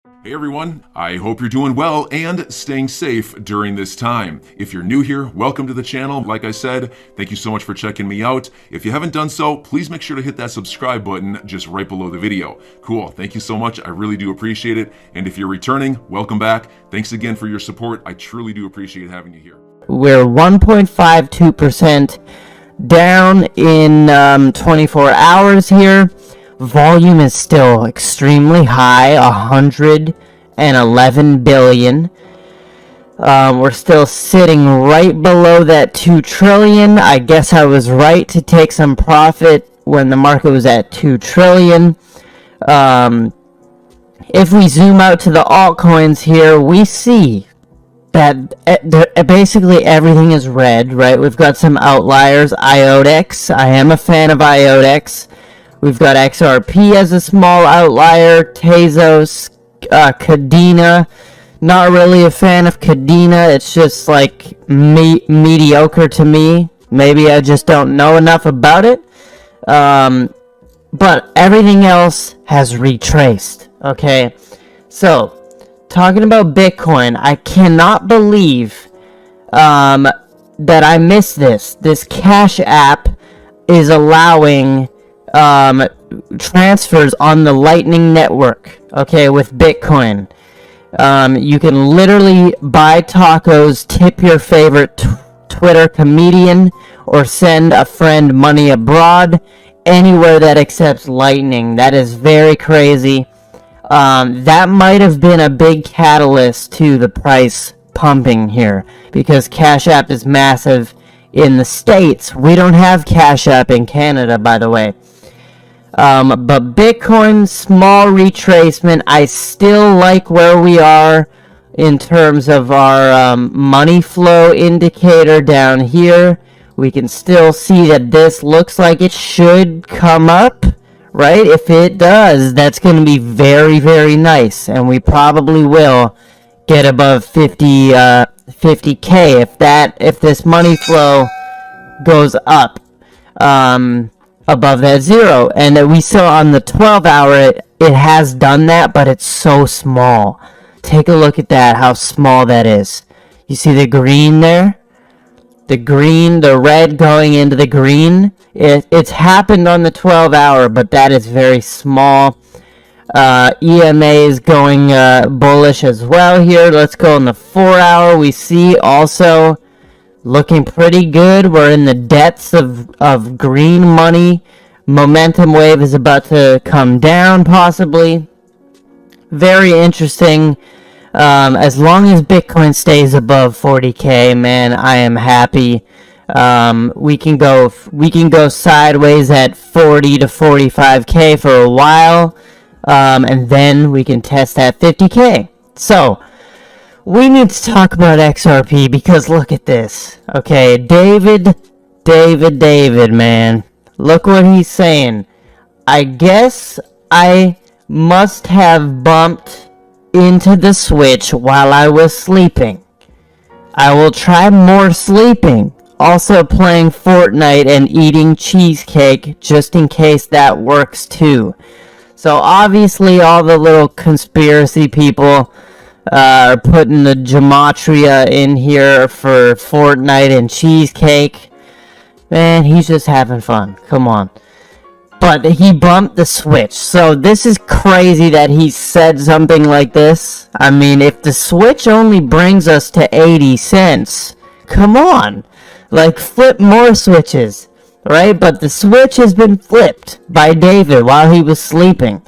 Hey everyone, I hope you're doing well and staying safe during this time. If you're new here, welcome to the channel. Like I said, thank you so much for checking me out. If you haven't done so, please make sure to hit that subscribe button just right below the video. Cool, thank you so much. I really do appreciate it. And if you're returning, welcome back. Thanks again for your support. I truly do appreciate having you here. We're 1.52% down in 24 hours here. Volume is still extremely high, 111 billion. We're still sitting right below that 2 trillion. I guess I was right to take some profit when the market was at 2 trillion. If we zoom out to the altcoins here, we see that basically everything is red, right? We've got some outliers. IODEX, I am a fan of IODEX. We've got XRP as a small outlier, Tezos, Cadena. Not really a fan of Cadena. It's just like mediocre to me. Maybe I just don't know enough about it. But everything else has retraced. Okay, so talking about Bitcoin, I cannot believe that I missed this. This Cash App is allowing transfers on the Lightning Network, okay, with Bitcoin. You can literally buy tacos, tip your favorite Twitter comedian, or send a friend money abroad, anywhere that accepts Lightning. That is very crazy. That might have been a big catalyst to the price pumping here, because Cash App is massive in the States. We don't have Cash App in Canada, by the way. But Bitcoin, small retracement. I still like where we are in terms of our money flow indicator down here. We can still see that this looks like it should come up, right? If it does, that's going to be very, very nice. And we probably will get above 50K if this money flow goes up. Above that zero, and that we saw on the 12-hour, it has done that, but it's so small. Take a look at that, how small that is. You see the green there? The green, the red going into the green. It's happened on the 12-hour, but that is very small. EMA is going bullish as well here. Let's go on the 4-hour. We see also looking pretty good. We're in the depths of green money. Momentum wave is about to come down, possibly. Very interesting. As long as Bitcoin stays above 40K, man, I am happy. We can go sideways at 40 to 45K for a while, and then we can test that 50K. So we need to talk about XRP, because look at this. Okay, David, man. Look what he's saying. I guess I must have bumped into the switch while I was sleeping. I will try more sleeping. Also playing Fortnite and eating cheesecake, just in case that works too. So obviously all the little conspiracy people are putting the gematria in here for Fortnite and cheesecake. Man, he's just having fun. Come on. But he bumped the switch. So this is crazy that he said something like this. I mean, if the switch only brings us to 80 cents, come on. Like, flip more switches, right? But the switch has been flipped by David while he was sleeping.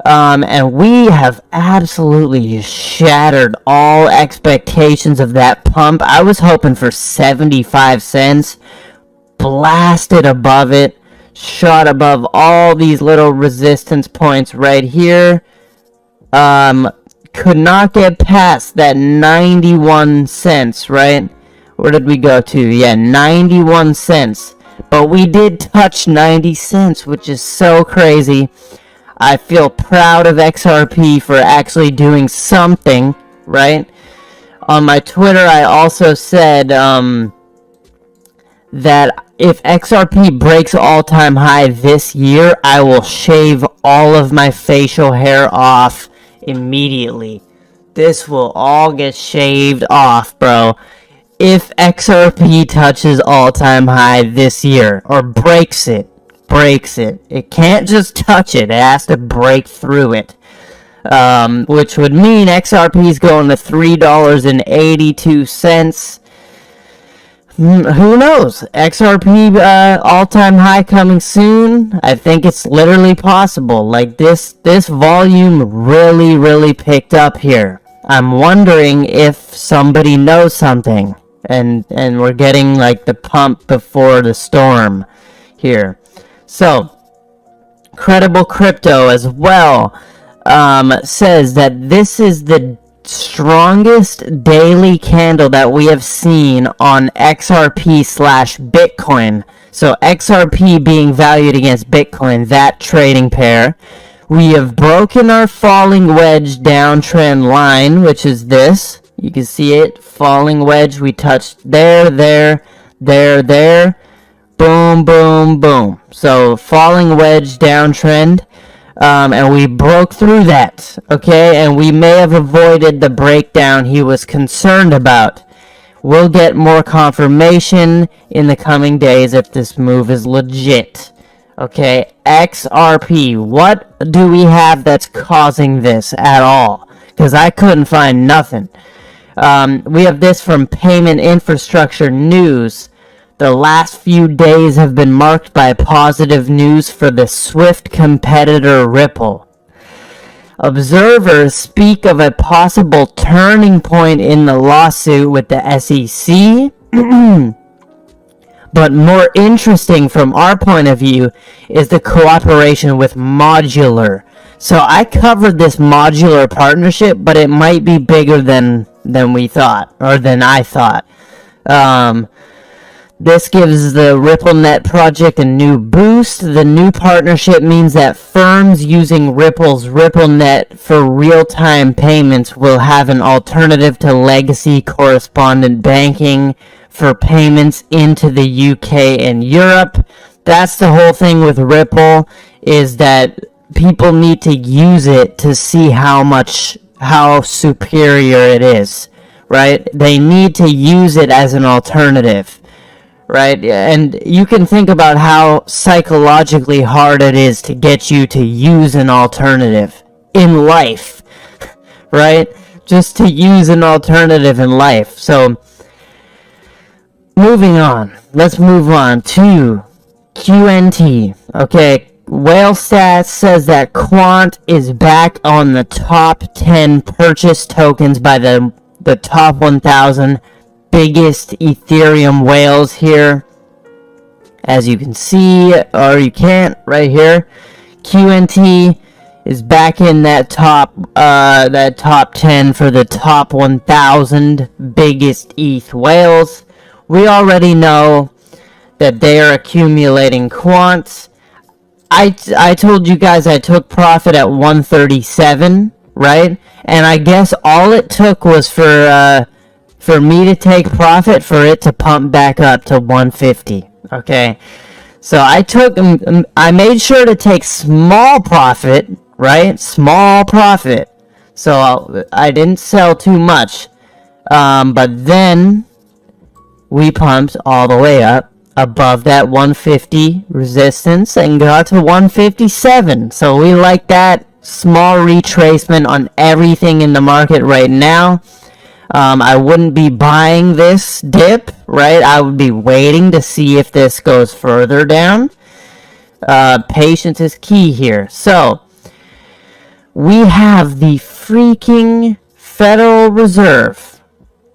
And we have absolutely shattered all expectations of that pump. I was hoping for 75 cents. Blasted above it. Shot above all these little resistance points right here. Could not get past that 91 cents, right? Where did we go to? Yeah, 91 cents. But we did touch 90 cents, which is so crazy. I feel proud of XRP for actually doing something, right? On my Twitter, I also said that if XRP breaks all-time high this year, I will shave all of my facial hair off immediately. This will all get shaved off, bro. If XRP touches all-time high this year, or breaks it. It can't just touch it, it has to break through it. Which would mean XRP is going to $3.82. Who knows? XRP all-time high coming soon. I think it's literally possible. Like this volume really picked up here. I'm wondering if somebody knows something, and we're getting like the pump before the storm here. So, Credible Crypto as well says that this is the strongest daily candle that we have seen on XRP/Bitcoin. So XRP being valued against Bitcoin, that trading pair. We have broken our falling wedge downtrend line, which is this. You can see it, falling wedge. We touched there. Boom. So falling wedge downtrend. And we broke through that, okay? And we may have avoided the breakdown he was concerned about. We'll get more confirmation in the coming days if this move is legit. Okay, XRP, what do we have that's causing this at all? Because I couldn't find nothing. We have this from Payment Infrastructure News. The last few days have been marked by positive news for the swift competitor Ripple. Observers speak of a possible turning point in the lawsuit with the SEC. But more interesting from our point of view is the cooperation with Modular. So I covered this Modular partnership, but it might be bigger than we thought, or than I thought. This gives the RippleNet project a new boost. The new partnership means that firms using Ripple's RippleNet for real-time payments will have an alternative to legacy correspondent banking for payments into the UK and Europe. That's the whole thing with Ripple, is that people need to use it to see how superior it is, right? They need to use it as an alternative. Right? And you can think about how psychologically hard it is to get you to use an alternative in life, right? Just to use an alternative in life. So, moving on. Let's move on to QNT. Okay, Whale Stats says that Quant is back on the top 10 purchase tokens by the top 1,000 biggest Ethereum whales here, as you can see, or you can't, right here. QNT is back in that top 10 for the top 1,000 biggest ETH whales. We already know that they are accumulating quants. I told you guys I took profit at 137, right? And I guess all it took was for me to take profit for it to pump back up to 150, okay? So I made sure to take small profit, right? Small profit. So I didn't sell too much. But then we pumped all the way up above that 150 resistance and got to 157. So we like that small retracement on everything in the market right now. I wouldn't be buying this dip, right? I would be waiting to see if this goes further down. Patience is key here. So, we have the freaking Federal Reserve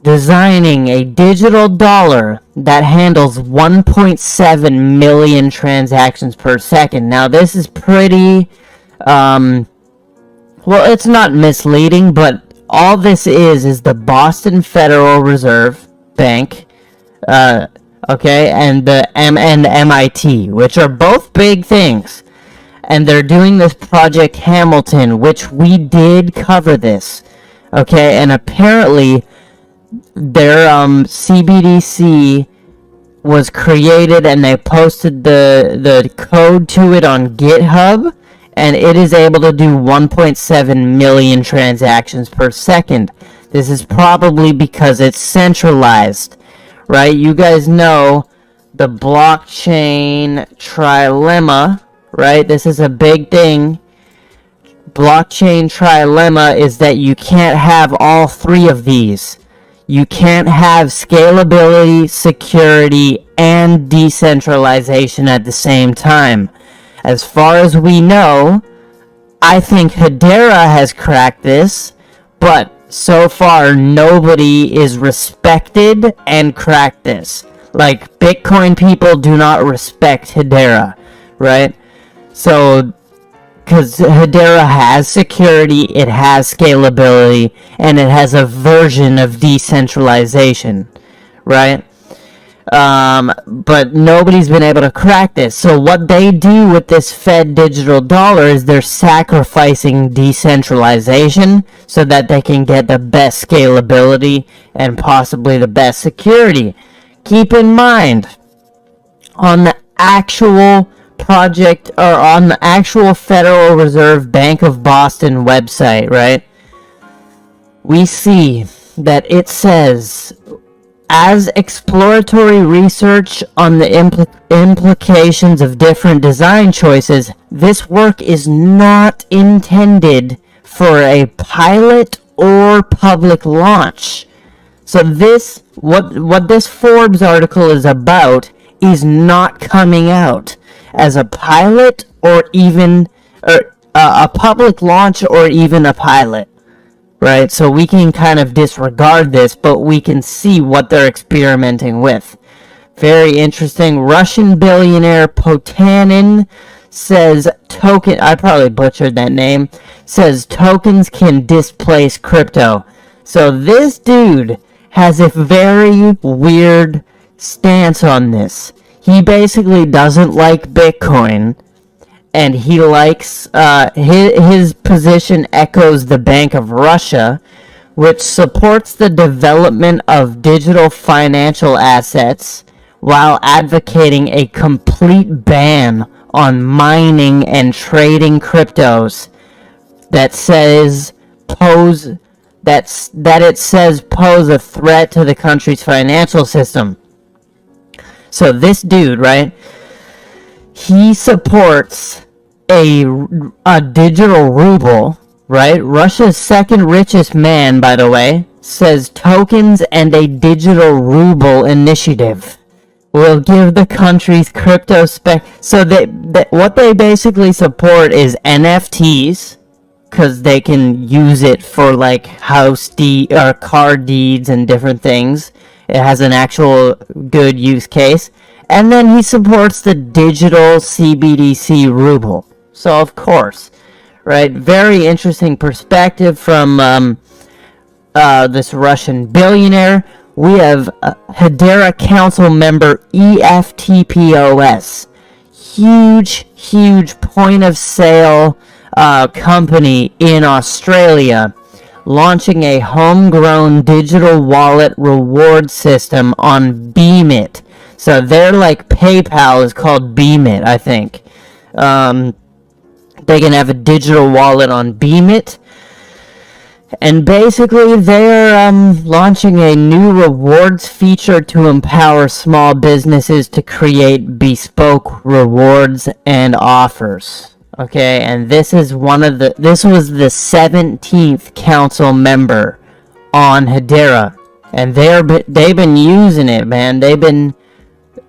designing a digital dollar that handles 1.7 million transactions per second. Now, this is pretty, well, it's not misleading, but all this is the Boston Federal Reserve Bank, okay, and the MIT, which are both big things. And they're doing this Project Hamilton, which we did cover this, okay, and apparently their CBDC was created and they posted the code to it on GitHub, and it is able to do 1.7 million transactions per second. This is probably because it's centralized, right? You guys know the blockchain trilemma, right? This is a big thing. Blockchain trilemma is that you can't have all three of these. You can't have scalability, security, and decentralization at the same time. As far as we know, I think Hedera has cracked this, but so far nobody is respected and cracked this. Like, Bitcoin people do not respect Hedera, right? So, because Hedera has security, it has scalability, and it has a version of decentralization, right? But nobody's been able to crack this. So what they do with this Fed digital dollar is they're sacrificing decentralization so that they can get the best scalability and possibly the best security. Keep in mind, on the actual project, or on the actual Federal Reserve Bank of Boston website, right, we see that it says, as exploratory research on the implications of different design choices, this work is not intended for a pilot or public launch. So this, what this Forbes article is about, is not coming out as a pilot or even a public launch or even a pilot. Right, so we can kind of disregard this, but we can see what they're experimenting with. Very interesting. Russian billionaire Potanin says I probably butchered that name, says tokens can displace crypto. So this dude has a very weird stance on this. He basically doesn't like Bitcoin, and he likes, his position echoes the Bank of Russia, which supports the development of digital financial assets while advocating a complete ban on mining and trading cryptos that it says pose a threat to the country's financial system. So this dude, right, he supports a digital ruble, right? Russia's second richest man, by the way, says tokens and a digital ruble initiative will give the country's crypto so what they basically support is NFTs, because they can use it for like house deed or car deeds and different things. It has an actual good use case. And then he supports the digital CBDC ruble. So, of course, right? Very interesting perspective from this Russian billionaire. We have Hedera Council member EFTPOS. Huge point of sale company in Australia, launching a homegrown digital wallet reward system on Beemit. So they're like PayPal is called Beemit, I think. They can have a digital wallet on Beemit. And basically they're launching a new rewards feature to empower small businesses to create bespoke rewards and offers. Okay, and this was the 17th council member on Hedera. And they've been using it, man. They've been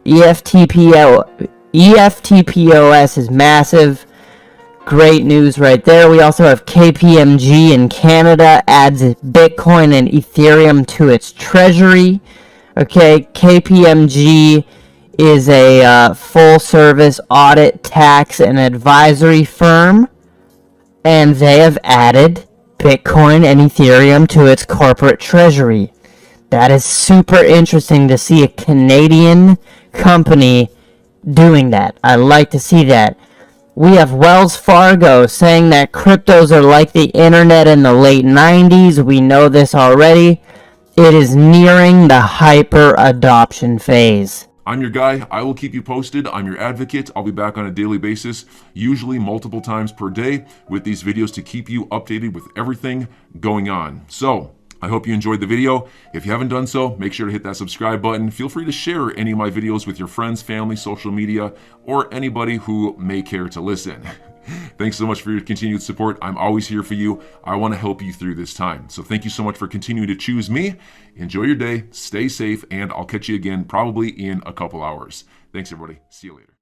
EFTPOS is massive. Great news right there. We also have KPMG in Canada adds Bitcoin and Ethereum to its treasury. Okay, KPMG is a full-service audit, tax, and advisory firm, and they have added Bitcoin and Ethereum to its corporate treasury. That is super interesting to see a Canadian company doing that. I like to see that. We have Wells Fargo saying that cryptos are like the internet in the late 90s. We know this already. It is nearing the hyper adoption phase. I'm your guy. I will keep you posted. I'm your advocate. I'll be back on a daily basis, usually multiple times per day, with these videos to keep you updated with everything going on. So I hope you enjoyed the video. If you haven't done so, make sure to hit that subscribe button. Feel free to share any of my videos with your friends, family, social media, or anybody who may care to listen. Thanks so much for your continued support. I'm always here for you. I want to help you through this time. So thank you so much for continuing to choose me. Enjoy your day, stay safe, and I'll catch you again probably in a couple hours. Thanks, everybody. See you later.